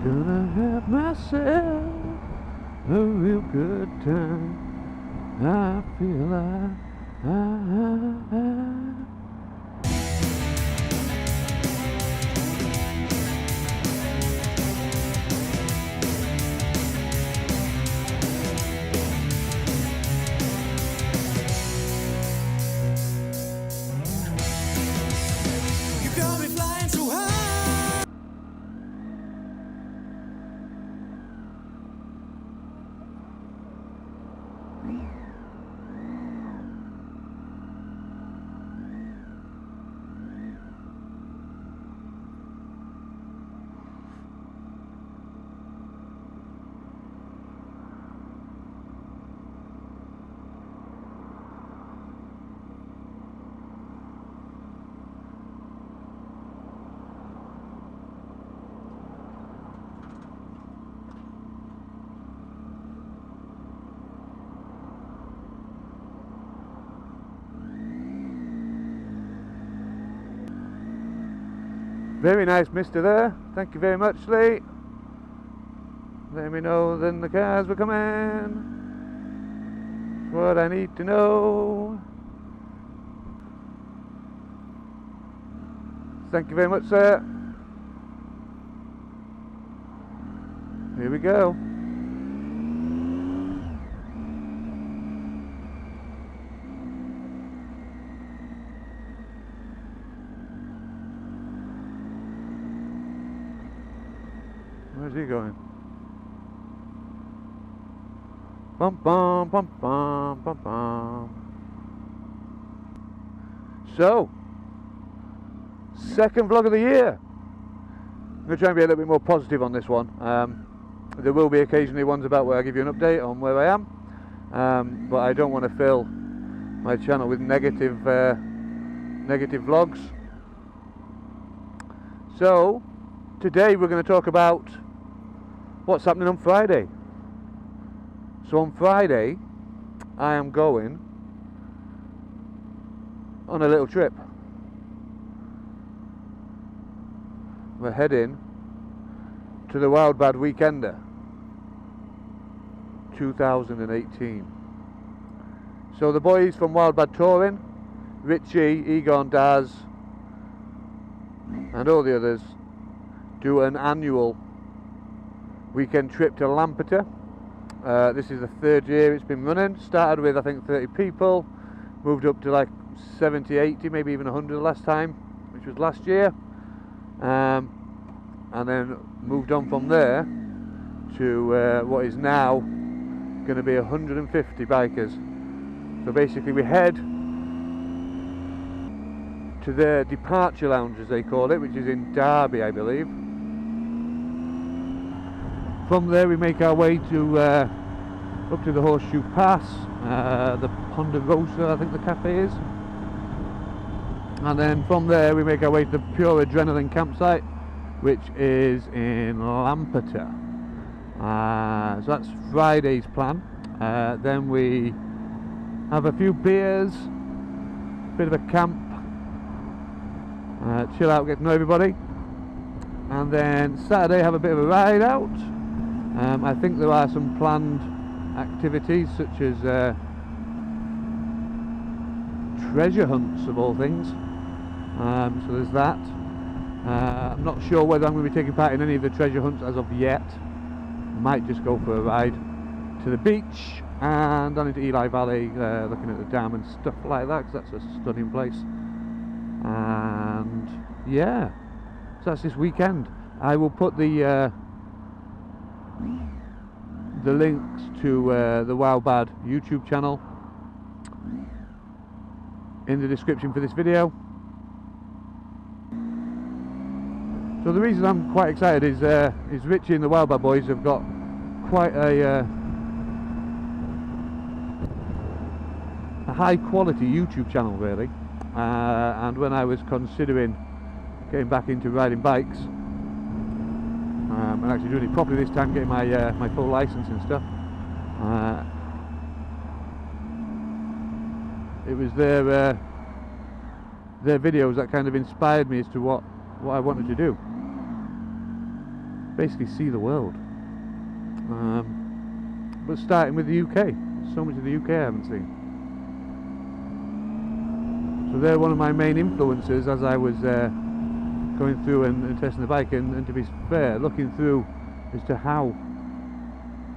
Gonna have myself a real good time. I feel like You got me flying so high. very nice mister there. Thank you very much, Lee. Let me know then the cars were coming. That's what I need to know. Thank you very much, sir. Here we go. Where's he going? Bum bum bum bum bum bum. So, second vlog of the year. I'm going to try and be a little bit more positive on this one. There will be occasionally ones about where I give you an update on where I am, but I don't want to fill my channel with negative vlogs. So, today we're going to talk about what's happening on Friday. So on Friday, I am going on a little trip. We're heading to the Wildbad Weekender 2018. So the boys from Wildbad Touring, Richy, Egon, Daz and all the others, do an annual weekend trip to Lampeter. This is the third year it's been running. Started with I think 30 people, moved up to like 70, 80, maybe even 100 last time, which was last year, and then moved on from there to what is now going to be 150 bikers. So basically we head to their departure lounge, as they call it, which is in Derby, I believe. From there we make our way to up to the Horseshoe Pass, the Ponderosa I think the cafe is, and then from there we make our way to the Pure Adrenaline campsite, which is in Lampeter. So that's Friday's plan. Then we have a few beers, bit of a camp, chill out, get to know everybody, and then Saturday have a bit of a ride out. I think there are some planned activities such as treasure hunts of all things, so there's that. I'm not sure whether I'm going to be taking part in any of the treasure hunts as of yet. Might just go for a ride to the beach and down into Ely Valley, looking at the dam and stuff like that, because that's a stunning place. And yeah, so that's this weekend. I will put the links to the Wildbad YouTube channel in the description for this video. So the reason I'm quite excited is Richy and the Wildbad boys have got quite a high quality YouTube channel really, and when I was considering getting back into riding bikes and actually doing it properly this time, getting my my full license and stuff, it was their videos that kind of inspired me as to what I wanted to do. basically see the world. But starting with the UK, so much of the UK I haven't seen. So they're one of my main influences as I was going through and testing the bike, and to be fair, looking through as to how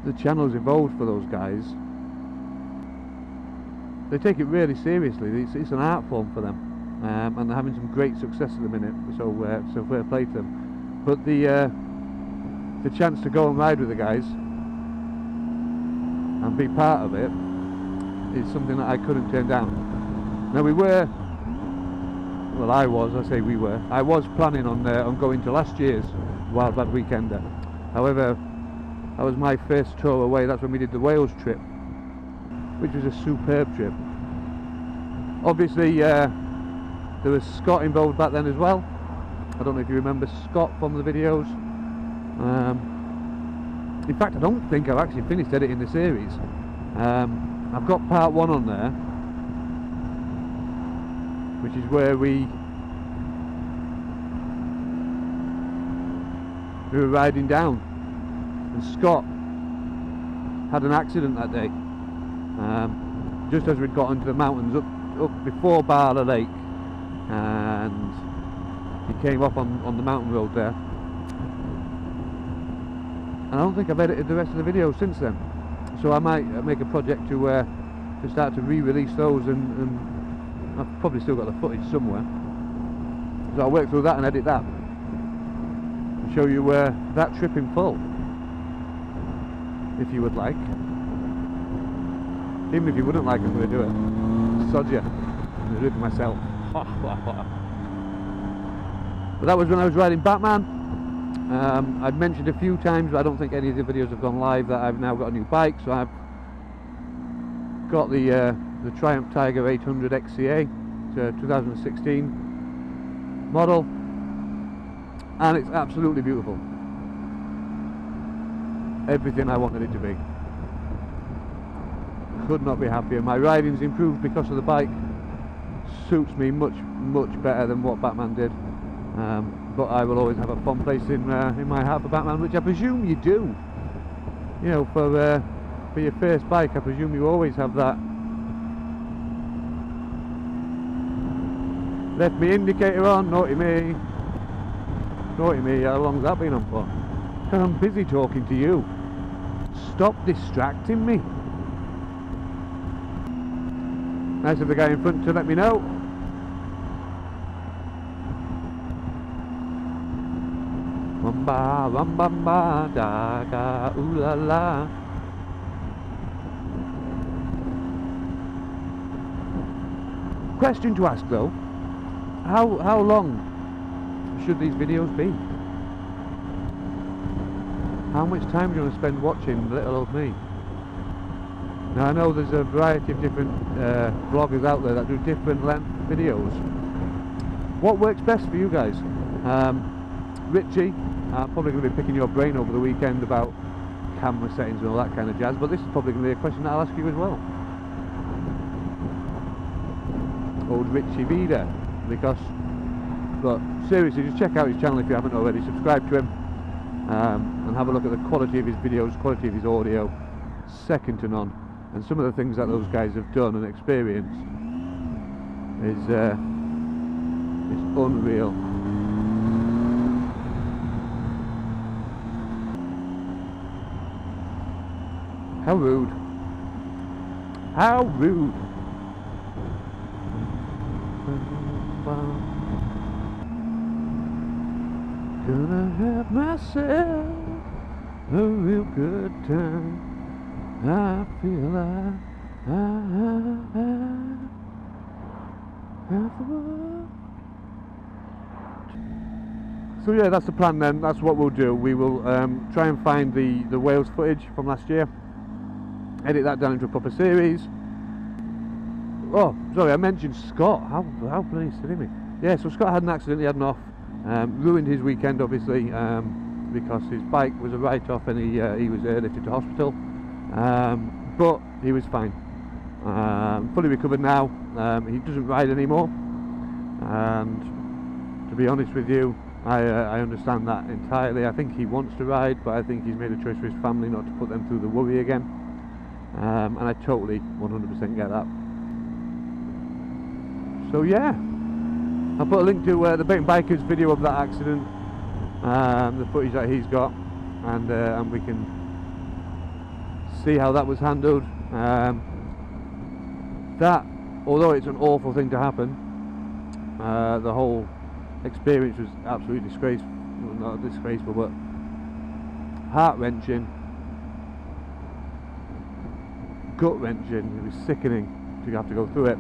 the channel's evolved for those guys. They take it really seriously. It's an art form for them, and they're having some great success at the minute, so fair play to them. But the chance to go and ride with the guys and be part of it is something that I couldn't turn down. Now I was planning on going to last year's Wildbad Weekender. However, that was my first tour away. That's when we did the Wales trip, which was a superb trip. Obviously there was Scott involved back then as well. I don't know if you remember Scott from the videos. In fact, I don't think I've actually finished editing the series. I've got part 1 on there, which is where we were riding down, and Scott had an accident that day, just as we'd got into the mountains up before Barla Lake, and he came off on the mountain road there. And I don't think I've edited the rest of the videos since then, so I might make a project to start to re-release those, and I've probably still got the footage somewhere, so I'll work through that and edit that and show you that trip in full, if you would like. Even if you wouldn't like, I'm going to do it. Sod ya, I'm going to do it for myself. But that was when I was riding Batman. I've mentioned a few times, but I don't think any of the videos have gone live, that I've now got a new bike. So I've got the Triumph Tiger 800 XCA. It's a 2016 model, and it's absolutely beautiful. Everything I wanted it to be. Could not be happier. My riding's improved because of the bike. Suits me much better than what Batman did. But I will always have a fond place in my heart for Batman, which I presume you do. You know, for your first bike, I presume you always have that. Left me indicator on, naughty me. Naughty me, how long's that been on for? I'm busy talking to you. Stop distracting me. Nice of the guy in front to let me know. Wamba, wamba, ba, da, ga, ooh la la. Question to ask though, how long should these videos be? How much time do you want to spend watching little old me? Now I know there's a variety of different vloggers out there that do different length videos. What works best for you guys? Richy, I'm probably going to be picking your brain over the weekend about camera settings and all that kind of jazz, but this is probably going to be a question that I'll ask you as well. Old Richy Vida, because, look, seriously, just check out his channel if you haven't already, subscribe to him, and have a look at the quality of his videos, quality of his audio, second to none, and some of the things that those guys have done and experienced is unreal. How rude. How rude. Gonna have myself a real good time. I feel like so yeah, that's the plan then. That's what we'll do. We will try and find the Wales footage from last year, edit that down into a proper series. Oh, sorry, I mentioned Scott. How bloody silly me. Yeah, so Scott had an accident. He had an off. Ruined his weekend, obviously, because his bike was a write-off and he was airlifted to hospital. But he was fine. Fully recovered now. He doesn't ride anymore. And to be honest with you, I understand that entirely. I think he wants to ride, but I think he's made a choice for his family not to put them through the worry again. And I totally 100% get that. So yeah, I'll put a link to the Bait and Biker's video of that accident, the footage that he's got, and we can see how that was handled. That, although it's an awful thing to happen, the whole experience was absolutely disgraceful. Well, not disgraceful, but heart-wrenching, gut-wrenching. It was sickening to have to go through it.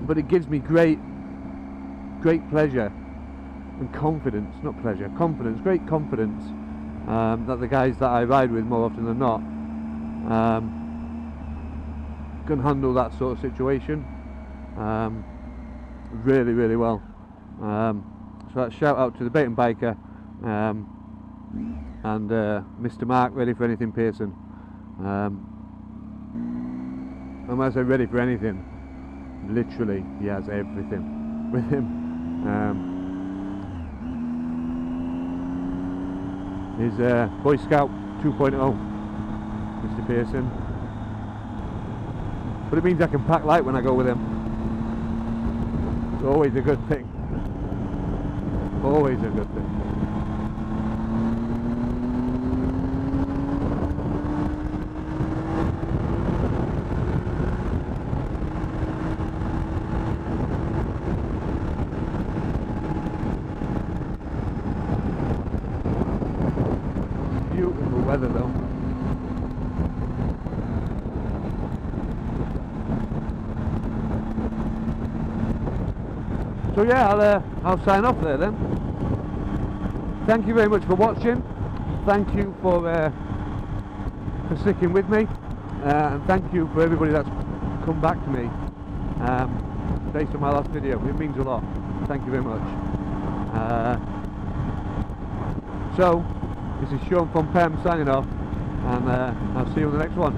But it gives me great pleasure and confidence, not pleasure, confidence, great confidence, that the guys that I ride with more often than not can handle that sort of situation really, really well. So that's shout out to the Bait and Biker and Mr. Mark, ready for anything Pearson. And when I say ready for anything, literally he has everything with him. His Boy Scout 2.0, Mr. Pearson. But it means I can pack light when I go with him. It's always a good thing. Always a good thing. Beautiful weather though. So yeah, I'll sign off there then. Thank you very much for watching. Thank you for sticking with me, and thank you for everybody that's come back to me based on my last video. It means a lot. Thank you very much. So this is Sean from Pem signing off, and I'll see you on the next one.